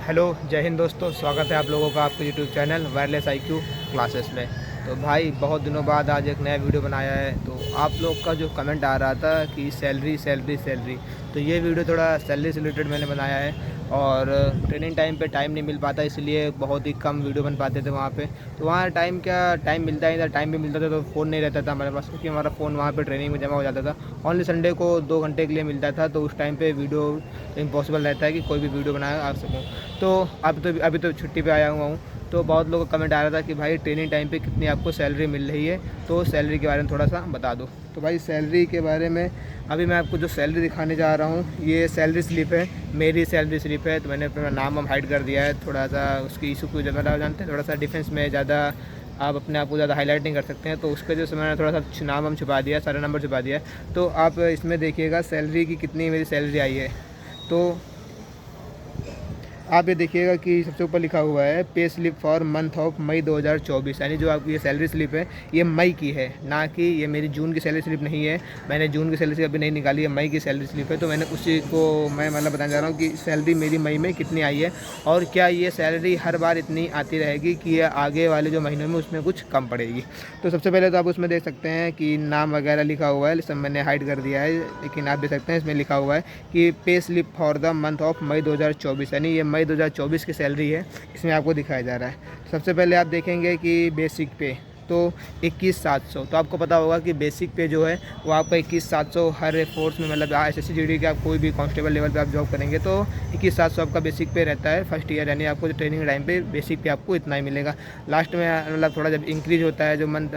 Hello, जय हिंद दोस्तों। स्वागत है आप लोगों का आपके YouTube channel wireless IQ classes में। तो भाई बहुत दिनों बाद आज एक नया वीडियो बनाया है। तो आप लोग का जो कमेंट आ रहा था कि सैलरी सैलरी सैलरी, तो ये वीडियो थोड़ा सैलरी से रिलेटेड मैंने बनाया है। और ट्रेनिंग टाइम पे टाइम नहीं मिल पाता, इसलिए बहुत ही कम वीडियो बन पाते थे वहाँ पे। तो वहाँ टाइम मिलता ही था, टाइम भी मिलता था तो फ़ोन नहीं रहता था हमारे पास, क्योंकि हमारा फ़ोन वहाँ पे ट्रेनिंग में जमा हो जाता था। ओनली संडे को 2 घंटे के लिए मिलता था, तो उस टाइम पे वीडियो इम्पॉसिबल रहता है कि कोई भी वीडियो बनाया आ सकूँ। तो अभी तो छुट्टी पे आया हुआ हूँ। तो बहुत लोगों का कमेंट आ रहा था कि भाई ट्रेनिंग टाइम पे कितनी आपको सैलरी मिल रही है, तो सैलरी के बारे में थोड़ा सा बता दो। तो भाई सैलरी के बारे में अभी मैं आपको जो सैलरी दिखाने जा रहा हूँ, ये सैलरी स्लिप है, मेरी सैलरी स्लिप है। तो मैंने अपना नाम हाइड कर दिया है, थोड़ा सा उसकी इशू को ज़्यादा जानते हैं, थोड़ा सा डिफेंस में ज़्यादा आप अपने आप को ज़्यादा हाईलाइट नहीं कर सकते हैं, तो उसके वजह से मैंने थोड़ा सा नाम हम छुपा दिया, सारा नंबर छुपा दिया है। तो आप इसमें देखिएगा सैलरी की कितनी मेरी सैलरी आई है। तो आप ये देखिएगा कि सबसे ऊपर लिखा हुआ है pay slip for month of May 2024, यानी जो आपकी ये सैलरी स्लिप है ये मई की है, ना कि ये मेरी जून की सैलरी स्लिप नहीं है। मैंने जून की सैलरी स्लिप अभी नहीं निकाली है, मई की सैलरी स्लिप है। तो मैंने उसी को मैं मतलब बताने जा रहा हूँ कि सैलरी मेरी मई में कितनी आई है, और क्या ये सैलरी हर बार इतनी आती रहेगी कि ये आगे वाले जो महीनों में उसमें कुछ कम पड़ेगी। तो सबसे पहले तो आप उसमें देख सकते हैं कि नाम वगैरह लिखा हुआ है, सब मैंने हाइड कर दिया है, लेकिन आप देख सकते हैं इसमें लिखा हुआ है कि pay slip for the month of May 2024, यानी ये मई 2024 की सैलरी है, इसमें आपको दिखाया जा रहा है। सबसे पहले आप देखेंगे कि बेसिक पे तो 21,700। तो आपको पता होगा कि बेसिक पे जो है वो आपका 21,700 हर फोर्स में, मतलब एसएससी जीडी के आप कोई भी कांस्टेबल लेवल पे आप जॉब करेंगे तो 21,700 आपका बेसिक पे रहता है फर्स्ट ईयर, यानी आपको ट्रेनिंग टाइम पे बेसिक पे आपको इतना ही मिलेगा। लास्ट में मतलब थोड़ा जब इंक्रीज़ होता है, जो मंथ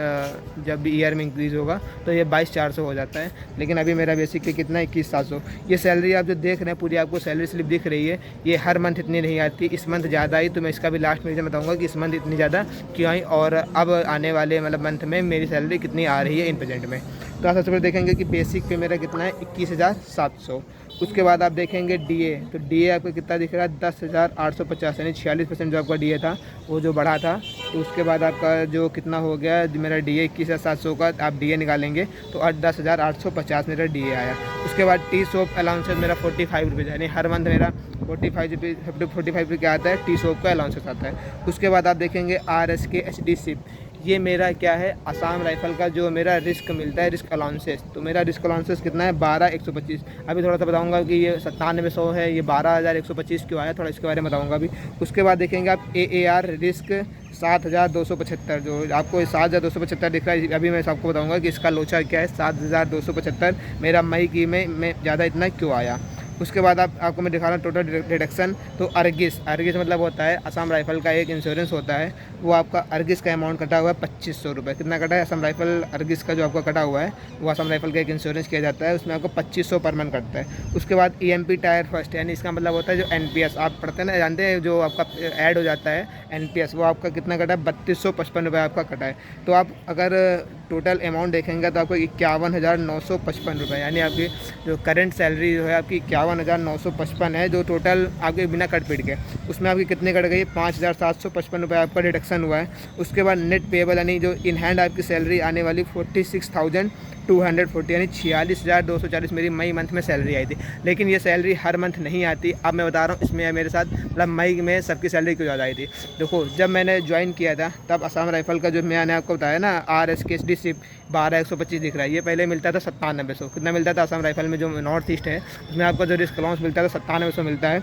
जब भी ईयर में इंक्रीज़ होगा तो ये 22,400 हो जाता है, लेकिन अभी मेरा बेसिक पे कितना है 21,700। ये सैलरी आप जो देख रहे हैं पूरी आपको सैलरी स्लिप दिख रही है, ये हर मंथ इतनी नहीं आती, इस मंथ ज़्यादा आई। तो मैं इसका भी लास्ट में रीज़न बताऊँगा कि इस मंथ इतनी ज़्यादा क्यों आई, और अब आने वाले मतलब मंथ में मेरी सैलरी कितनी आ रही है इन प्रेजेंट में। तो आप सबसे पहले देखेंगे कि बेसिक पे मेरा कितना है 21,700। उसके बाद आप देखेंगे डीए, तो डीए आपका कितना दिख रहा है 10,850, यानी 46% जो आपका डीए था वो जो बढ़ा था। तो उसके बाद आपका जो कितना हो गया मेरा डीए 21,700 का आप डीए निकालेंगे तो 10,850 मेरा डीए आया। उसके बाद टी सोप अलाउंसेस मेरा 45 रुपीज़, यानी हर मंथ मेरा 45 रुपये क्या आता है, टी सोप का अलाउंसेस आता है। उसके बाद आप देखेंगे RSK HD सिप, ये मेरा क्या है असम राइफल का जो मेरा रिस्क मिलता है, रिस्क अलाउंसेस। तो मेरा रिस्क अलाउंसेस कितना है 12,125। अभी थोड़ा सा बताऊंगा कि ये 9700 है, ये 12,125 क्यों आया, थोड़ा इसके बारे में बताऊंगा अभी। उसके बाद देखेंगे आप AAR रिस्क 7,275, जो आपको 7,275 दिख रहा है, अभी मैं आपको बताऊंगा कि इसका लोचा क्या है। 7,275 मेरा मई की में ज़्यादा इतना क्यों आया। उसके बाद आपको मैं दिखा रहा हूँ टोटल डिडक्शन। तो अर्गिस मतलब होता है असम राइफल का एक इंश्योरेंस होता है, वो आपका अर्गिस का अमाउंट कटा हुआ है 2,500 रुपये। कितना कटा है असम राइफल अर्गिस का जो आपका कटा हुआ है, वो असम राइफल का एक इंश्योरेंस किया जाता है, उसमें आपको 2,500 पर मंथ कटता है। उसके बाद EMP टायर फर्स्ट, यानी इसका मतलब होता है जो NPS आप पढ़ते हैं ना, जानते हैं जो आपका ऐड हो जाता है NPS, वो आपका कितना कटा है 3,255 रुपये आपका कटा है। तो आप अगर टोटल अमाउंट देखेंगे तो आपको 51,955 रुपये, यानी आपकी जो करंट सैलरी जो है आपकी 51,955 है, जो टोटल आपके बिना कट पीट के उसमें आपकी कितने कट गई 5,755 रुपये आपका डिडक्शन हुआ है। उसके बाद नेट पेएबल, यानी जो इन हैंड आपकी सैलरी आने वाली 46,240, यानी 46,240 मेरी मई मंथ में सैलरी आई थी। लेकिन ये सैलरी हर मंथ नहीं आती। अब मैं बता रहा हूँ इसमें मेरे साथ मतलब मई में सबकी सैलरी क्यों ज़्यादा आई थी। देखो जब मैंने ज्वाइन किया था तब असम राइफल का जो मैंने आपको बताया ना RSK SD सिप 12,125 दिख रहा है, ये पहले मिलता था 9700। कितना मिलता था असम राइफल में जो नॉर्थ ईस्ट है, उसमें आपका जो रिस्क अलाउंस मिलता था 9700 मिलता है।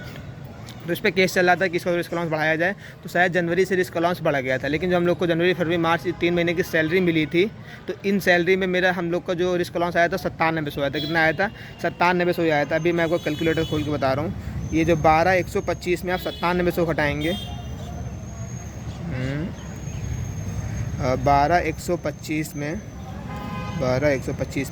तो इस पर केस चल रहा था कि इसका रिस्क अलाउंस बढ़ाया जाए, तो शायद जनवरी से रिस्क अलाउंस बढ़ा गया था। लेकिन जो हम लोग को जनवरी फरवरी मार्च 3 महीने की सैलरी मिली थी, तो इन सैलरी में मेरा हम लोग का जो रिस्क अलाउंस आया था 9700 आया था। कितना आया था 9700 आया था। अभी मैं आपको कैलकुलेटर खोल के बता रहा हूँ, ये जो 12,125 में आप 9700 घटाएँगे, 12,125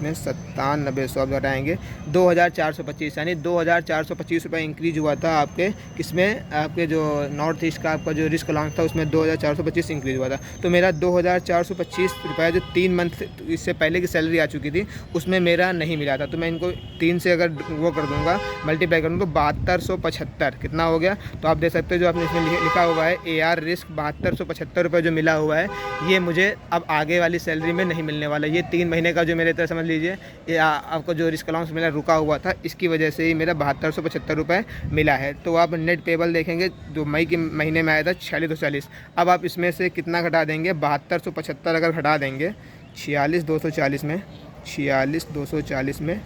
में 9700 आप घटाएँगे 2,425, यानी 2,425 रुपये इंक्रीज हुआ था आपके किसमें, आपके जो नॉर्थ ईस्ट का आपका जो रिस्क अलाउंस था उसमें 2,425 इंक्रीज हुआ था। तो मेरा 2,425 रुपये जो 3 मंथ इससे पहले की सैलरी आ चुकी थी उसमें मेरा नहीं मिला था। तो मैं इनको 3 से अगर वो कर दूँगा मल्टीप्लाई करूँगा तो 7,275 कितना हो गया। तो आप देख सकते हो जो आपने इसमें लिखा हुआ है AR रिस्क 7,275 रुपये जो मिला हुआ है, ये मुझे अब आगे वाली सैलरी में नहीं मिलने वाला। ये 3 महीने का जो मेरे तरह समझ लीजिए ये आपको जो रिस्क अलाउंस मेरा रुका हुआ था इसकी वजह से ही मेरा 7275 रुपये मिला है। तो आप नेट पेबल देखेंगे जो मई के महीने में आया था 4640। अब आप इसमें से कितना घटा देंगे, 7275 अगर घटा देंगे 46240 में, 46240 में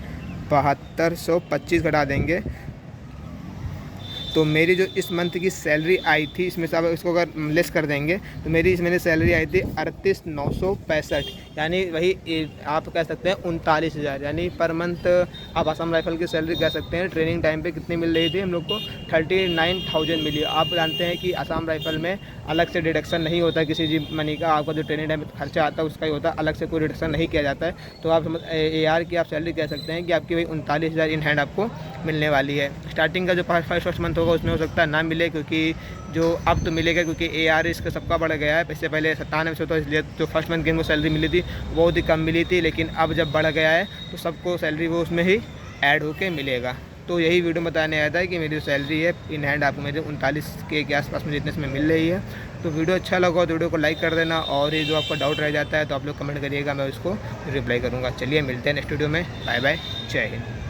7225 घटा देंगे तो मेरी जो इस मंथ की सैलरी आई थी इसमें से आप इसको अगर लेस कर देंगे तो मेरी इस महीने सैलरी आई थी 38,965, यानी वही आप कह सकते हैं 39,000, यानी पर मंथ आप असम राइफल की सैलरी कह सकते हैं। ट्रेनिंग टाइम पे कितनी मिल रही थी हम लोग को, 39,000 मिली। आप जानते हैं कि असम राइफल में अलग से डिडक्शन नहीं होता किसी भी मनी का, आपका जो ट्रेनिंग टाइम पर खर्चा आता है उसका ही होता है, अलग से कोई डिडक्शन नहीं किया जाता है। तो आप AR की आप सैलरी कह सकते हैं कि आपकी वही 39,000 इन हैंड आपको मिलने वाली है। स्टार्टिंग का जो फर्स्ट मंथ होगा उसमें हो सकता है ना मिले, क्योंकि जो अब तो मिलेगा क्योंकि AR इसका सबका बढ़ गया है। इससे पहले 97 से, तो इसलिए जो फर्स्ट मंथ की इनको सैलरी मिली थी बहुत ही कम मिली थी, लेकिन अब जब बढ़ गया है तो सबको सैलरी वो उसमें ही ऐड होके मिलेगा। तो यही वीडियो बताने आया था कि मेरी जो सैलरी है इन हैंड आपको मेरे 39K के आसपास मुझे इतने इसमें मिल रही है। तो वीडियो अच्छा लगा तो वीडियो को लाइक कर देना, और ये जो आपका डाउट रह जाता है तो आप लोग कमेंट करिएगा, मैं उसको रिप्लाई करूँगा। चलिए मिलते हैं नेक्स्ट वीडियो में, बाय बाय, जय हिंद।